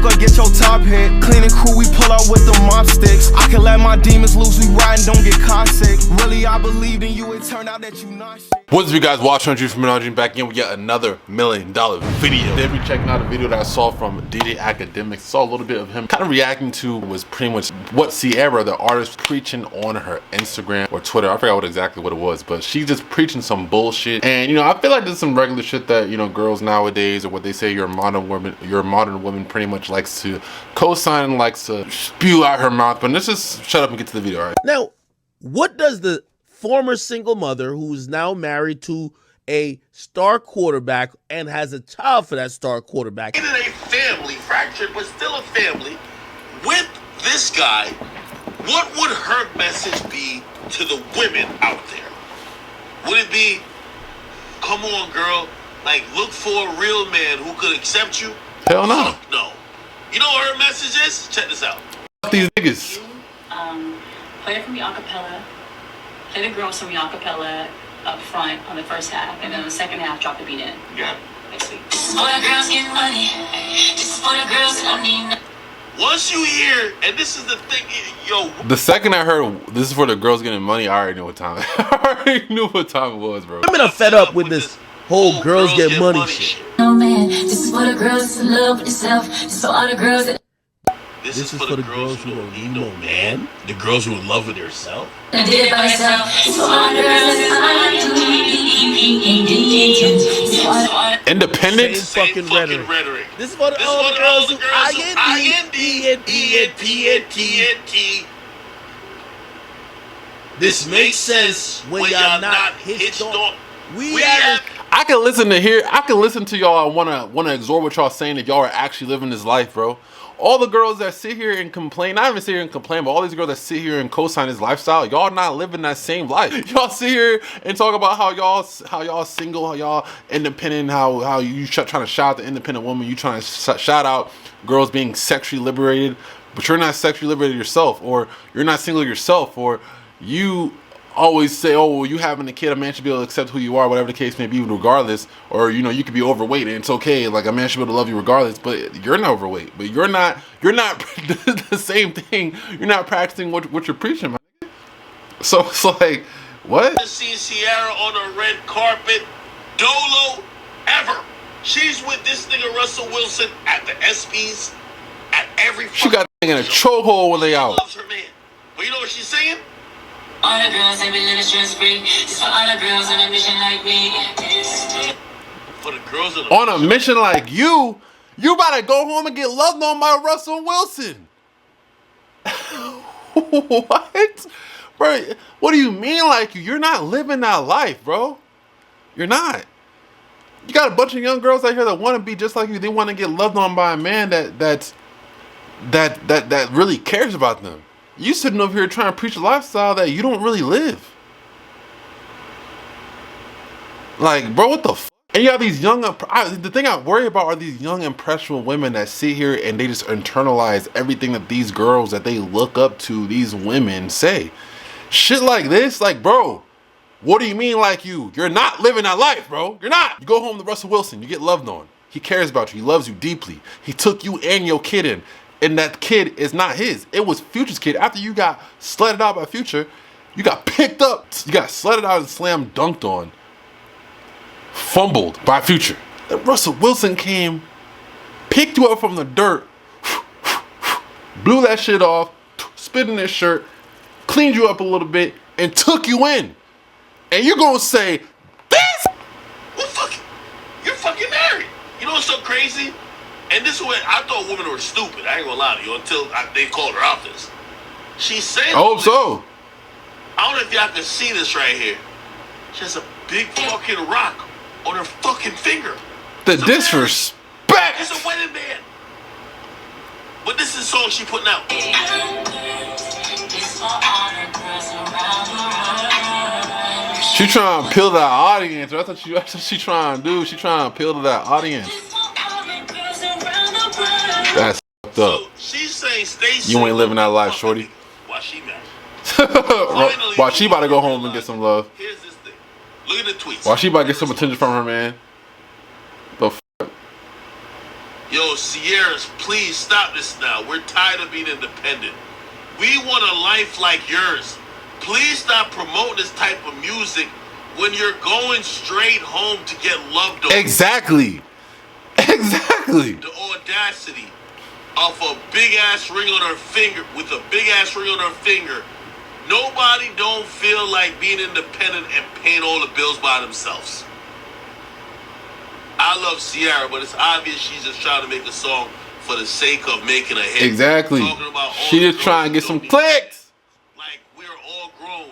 or get your top hit. Cleaning crew, we pull out with the mop sticks. I can let my demons loose, we ride and don't get caught sick. Really, I believed in you, it turned out that you not shit. What's up, you guys? WatchMeWatchYou from WatchMeWatchYou back in with yet another $1 million video. Today we're checking out a video that I saw from DJ Academics. Saw a little bit of him kind of reacting to was pretty much what Ciara, the artist, preaching on her Instagram or Twitter. I forgot exactly what it was, but she's just preaching some bullshit. And you know, I feel like there's some regular shit that, you know, girls nowadays, or what they say, your modern woman pretty much likes to co-sign and likes to spew out her mouth. But let's just shut up and get to the video, all right? Now, what does the former single mother who's now married to a star quarterback and has a child for that star quarterback, in a family, fractured but still a family, with this guy, what would her message be to the women out there? Would it be, come on girl, like look for a real man who could accept you? Hell no. No. You know what her message is? Check this out. Fuck these niggas. Play it for me a cappella. Play the girls for me a cappella up front on the first half, and then on the second half, drop the beat in. Yeah. Next week. This is for the girls getting money. This is for the girls that don't need. Once you hear, and this is the thing, yo. The second I heard this is for the girls getting money, I already knew what time. I already knew what time it was, bro. women are fed up with this whole girls get money shit. No man, this is for the girls in love with yourself. This is for all the girls that. This is for the girls who don't need no man. The girls who are in love with themselves. Did it by yourself. This is for all the girls that I do. Independent. Same fucking rhetoric. This is for all the girls who I-N-D-E-N-T. This makes sense when y'all not hitched on. I can listen to here. I can listen to y'all. I wanna absorb what y'all saying if y'all are actually living this life, bro. All the girls that sit here and complain, not even sit here and complain, but all these girls that sit here and co-sign this lifestyle, y'all not living that same life. Y'all sit here and talk about how y'all single, how y'all independent, how you trying to shout out the independent woman, you trying to shout out girls being sexually liberated, but you're not sexually liberated yourself, or you're not single yourself, or you always say, oh, well, you having a kid, a man should be able to accept who you are, whatever the case may be, regardless. Or, you know, you could be overweight and it's okay, like a man should be able to love you regardless, but you're not overweight. But you're not the same thing. You're not practicing what you're preaching, man. So it's like, what? I've seen Ciara on a red carpet, dolo, ever. She's with this nigga Russell Wilson at the ESPYs, at every. She got in a chokehold when they out. Loves her man. But you know what she's saying? All the girls they be living stress free. This for all the girls on a mission like me. For the girls on a mission like you about to go home and get loved on by Russell Wilson. What? Bro, what do you mean like you? You're not living that life, bro. You're not. You got a bunch of young girls out here that want to be just like you. They want to get loved on by a man that really cares about them. You sitting over here trying to preach a lifestyle that you don't really live. Like, bro, what the f? And you have these young, the thing I worry about are these young impressionable women that sit here and they just internalize everything that these girls that they look up to, these women say. Shit like this, like, bro, what do you mean like you? You're not living that life, bro. You're not. You go home to Russell Wilson, you get loved on. He cares about you, he loves you deeply. He took you and your kid in. And that kid is not his. It was Future's kid. After you got sledded out by Future, you got picked up. You got sledded out and slam dunked on. Fumbled by Future. Then Russell Wilson came, picked you up from the dirt, blew that shit off, spit in his shirt, cleaned you up a little bit, and took you in. And you're gonna say, this? Well, fuck it. You're fucking married. You know what's so crazy? And this is what I thought women were stupid. I ain't gonna lie to you until they called her out this. She's saying. I hope so. I don't know if y'all can see this right here. She has a big fucking rock on her fucking finger. The disrespect. It's a wedding band. But this is the song she putting out. She trying to appeal to that audience. That's what she trying to do. She trying to appeal to that audience. That's fucked up. So she's saying stay you ain't living that life, shorty. Why she mad? Why she about to go home and get some love? Here's this thing. Look at the tweets. Why she about to get some attention from her man? The f? Yo, Ciara's, please stop this now. We're tired of being independent. We want a life like yours. Please stop promoting this type of music when you're going straight home to get loved on. Exactly. Exactly. The audacity of a big ass ring on her finger, with a big ass ring on her finger. Nobody don't feel like being independent and paying all the bills by themselves. I love Ciara, but it's obvious she's just trying to make a song for the sake of making a hit. Exactly. Talking about all She the just trying to get girls some don't clicks. like we're all grown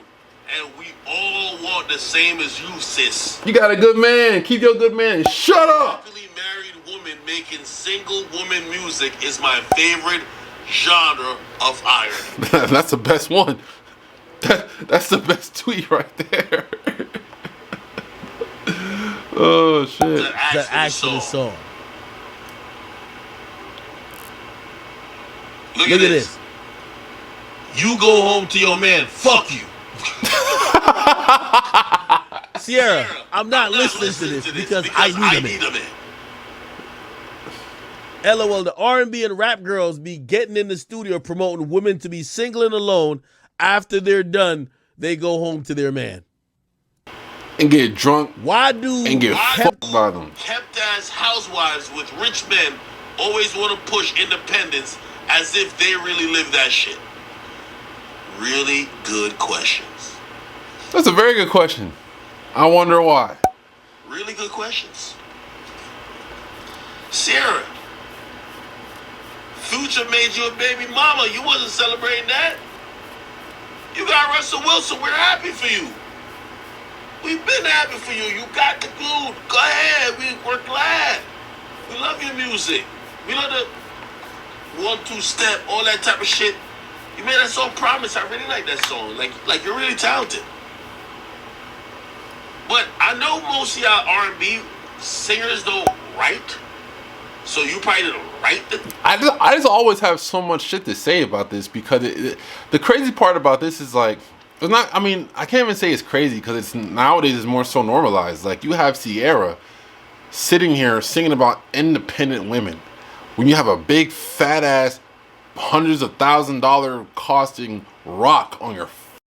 and we all want the same as you, sis. You got a good man. Keep your good man and shut up. Happily married woman making single woman music is my favorite genre of irony. That's the best one. That's the best tweet right there. Oh shit. The actual song. Look at this. You go home to your man. Fuck you. Ciara, I'm not listening to this because I need a man. LOL, the R&B and rap girls be getting in the studio promoting women to be single and alone. After they're done, they go home to their man. And get drunk. Why do and get fucked by them? Kept ass housewives with rich men always want to push independence as if they really live that shit? Really good questions. That's a very good question. I wonder why. Really good questions. Ciara, Future made you a baby mama. You wasn't celebrating that. You got Russell Wilson. We're happy for you. We've been happy for you. You got the glue. Go ahead. We're glad. We love your music. We love the 1-2 step, all that type of shit. You made that song Promise. I really like that song. Like you're really talented. But I know most of y'all R&B singers don't write. So you probably didn't write the... I just always have so much shit to say about this because the crazy part about this is like, it's not, I mean, I can't even say it's crazy because it's nowadays it's more so normalized. Like you have Ciara sitting here singing about independent women when you have a big fat ass hundreds of $1,000 costing rock on your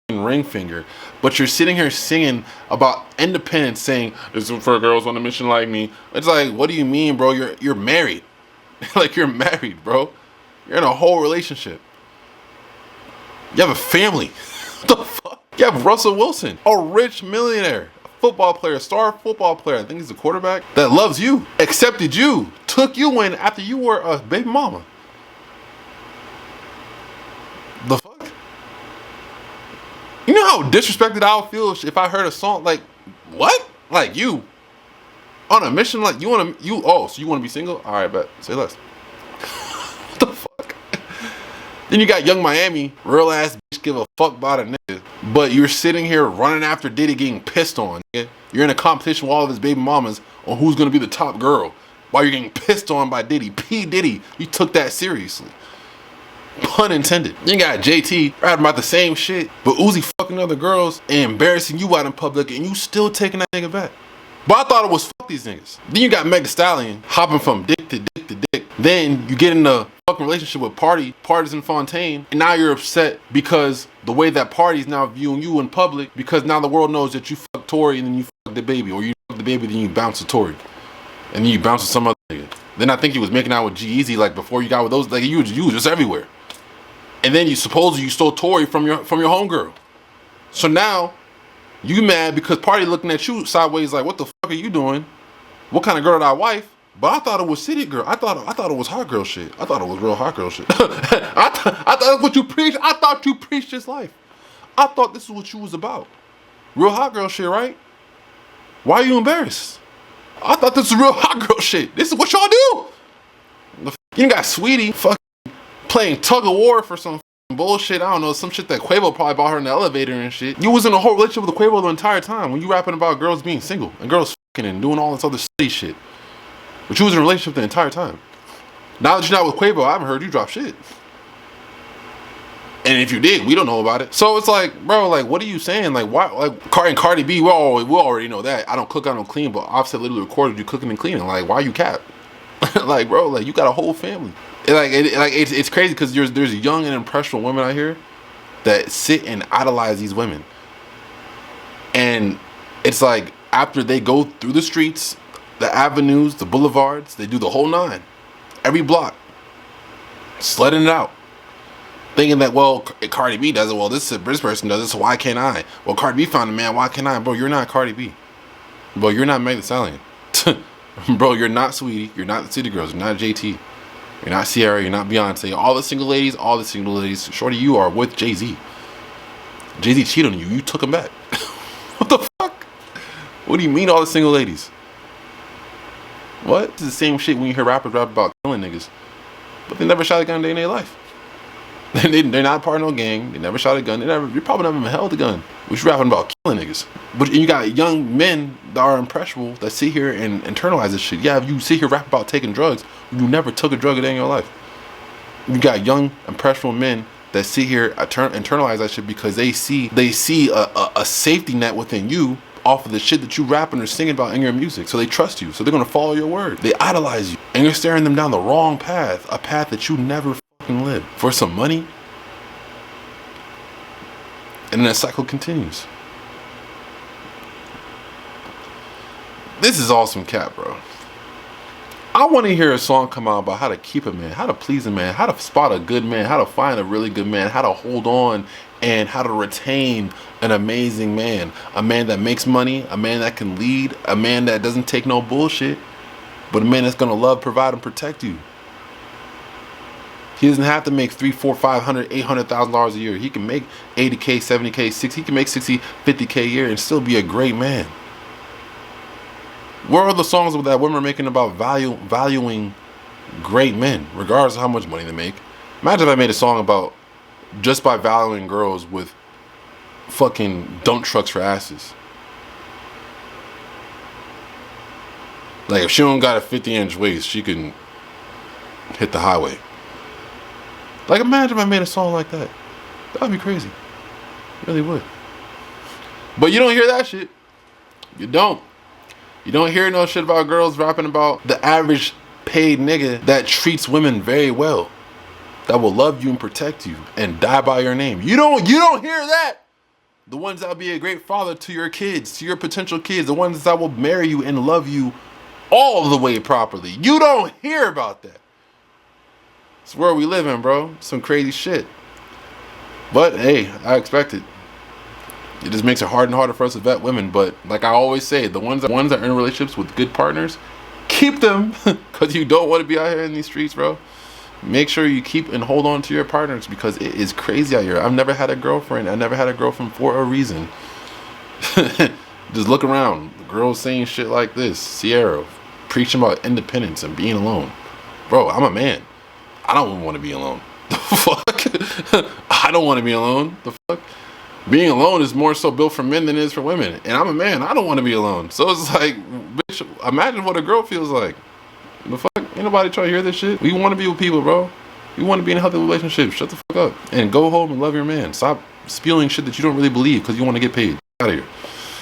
ring finger, but you're sitting here singing about independence, saying this is for girls on a mission like me. It's like, what do you mean, bro? You're married. Like you're married, bro. You're in a whole relationship. You have a family. What the fuck? You have Russell Wilson, a rich millionaire, a football player, a star football player. I think he's a quarterback that loves you, accepted you, took you in after you were a baby mama. The fuck? You know how disrespected I would feel if I heard a song like, what? Like you on a mission, like you want to, so you want to be single? All right, bet. Say less. What the fuck? Then you got Young Miami, real ass bitch, give a fuck about a nigga. But you're sitting here running after Diddy getting pissed on, nigga. You're in a competition with all of his baby mamas on who's gonna be the top girl while you're getting pissed on by Diddy. P. Diddy, you took that seriously. Pun intended. You got JT rapping about the same shit, but Uzi fucking other girls and embarrassing you out in public, and you still taking that nigga back. But I thought it was fuck these niggas. Then you got Meg Thee Stallion hopping from dick to dick to dick. Then you get in a fucking relationship with Partisan Fontaine, and now you're upset because the way that Party's now viewing you in public, because now the world knows that you fuck Tory and then you fuck the baby, or you fuck the baby then you bounce to Tory, and then you bounce to some other nigga. Then I think you was making out with G-Eazy like before you got with those, like you was just everywhere. And then you supposedly you stole Tory from your homegirl. So now you mad because Party looking at you sideways like, what the fuck are you doing? What kind of girl did I wife? But I thought it was city girl. I thought it was hot girl shit. I thought it was real hot girl shit. I thought that's what you preached. I thought you preached this life. I thought this is what you was about. Real hot girl shit, right? Why are you embarrassed? I thought this was real hot girl shit. This is what y'all do. You got Sweetie fucking playing tug of war for some bullshit. I don't know, some shit that Quavo probably bought her in the elevator and shit. You was in a whole relationship with Quavo the entire time when you rapping about girls being single and girls fucking and doing all this other shitty shit. But you was in a relationship the entire time. Now that you're not with Quavo, I haven't heard you drop shit. And if you did, we don't know about it. So it's like, bro, like, what are you saying? Like, why? Like, Cardi B, we already know that. I don't cook, I don't clean, but Offset literally recorded you cooking and cleaning. Like, why you cap? Like, bro, like you got a whole family. It's crazy because there's young and impressionable women out here that sit and idolize these women, and it's like after they go through the streets, the avenues, the boulevards, they do the whole nine, every block, sledding it out, thinking that, well, Cardi B does it, well, this person does it, so why can't I? Well, Cardi B found a man, why can't I? Bro, you're not Cardi B. Bro, you're not Meg Thee Stallion. Bro, you're not Sweetie. You're not the City Girls. You're not JT. You're not Ciara. You're not Beyonce. All the single ladies, shorty, you are with Jay-Z. Jay-Z cheated on you. You took him back. What the fuck? What do you mean all the single ladies? What? It's the same shit when you hear rappers rap about killing niggas. But they never shot a gun a day in their life. They're not part of no gang. They never shot a gun. You're probably never even held a gun. What you rapping about? Killing niggas. But you got young men that are impressionable that sit here and internalize this shit. Yeah, if you sit here rap about taking drugs, you never took a drug a day in your life. You got young impressionable men that sit here internalize that shit because they see a safety net within you off of the shit that you rapping or singing about in your music. So they trust you. So they're gonna follow your word. They idolize you, and you're staring them down the wrong path, a path that you never live for some money, and then the cycle continues. This is awesome cap, bro. I want to hear a song come out about how to keep a man, how to please a man, how to spot a good man, how to find a really good man, how to hold on, and how to retain an amazing man, a man that makes money, a man that can lead, a man that doesn't take no bullshit, but a man that's gonna love, provide, and protect you. He doesn't have to make $300,000, $400,000, $500,000, $800,000 a year. He can make $80K, $70K, $60K. He can make $60, $50K a year and still be a great man. Where are the songs that women are making about valuing great men, regardless of how much money they make? Imagine if I made a song about just by valuing girls with fucking dump trucks for asses. Like if she don't got a 50-inch waist, she can hit the highway. Like, imagine if I made a song like that. That would be crazy. It really would. But you don't hear that shit. You don't. You don't hear no shit about girls rapping about the average paid nigga that treats women very well, that will love you and protect you and die by your name. You don't hear that. The ones that will be a great father to your kids, to your potential kids, the ones that will marry you and love you all the way properly. You don't hear about that. It's where we live in, bro. Some crazy shit. But hey, I expect it. It just makes it harder and harder for us to vet women. But like I always say, the ones that are in relationships with good partners, keep them, because you don't want to be out here in these streets, bro. Make sure you keep and hold on to your partners, because it is crazy out here. I've never had a girlfriend. I never had a girlfriend for a reason. Just look around. The girls saying shit like this. Ciara preaching about independence and being alone. Bro, I'm a man. I don't want to be alone. The fuck? I don't want to be alone. The fuck? Being alone is more so built for men than it is for women. And I'm a man. I don't want to be alone. So it's like, bitch, imagine what a girl feels like. The fuck? Ain't nobody trying to hear this shit. We want to be with people, bro. We want to be in a healthy relationship. Shut the fuck up. And go home and love your man. Stop spewing shit that you don't really believe because you want to get paid. Out of here.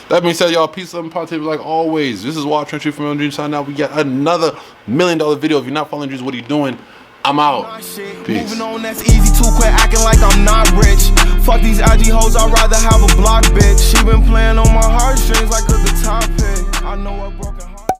That being said, y'all, peace, love, and positivity like always. This is WatchMeWatchYou from LG. Signing out. We got another $1 million video. If you're not following Jesus, what are you doing? I'm out. Peace. Moving on, that's easy too. Quit acting like I'm not rich. Fuck these IG hoes, I'd rather have a block bitch. She been playing on my heartstrings like a guitar pick. I know a broken heart.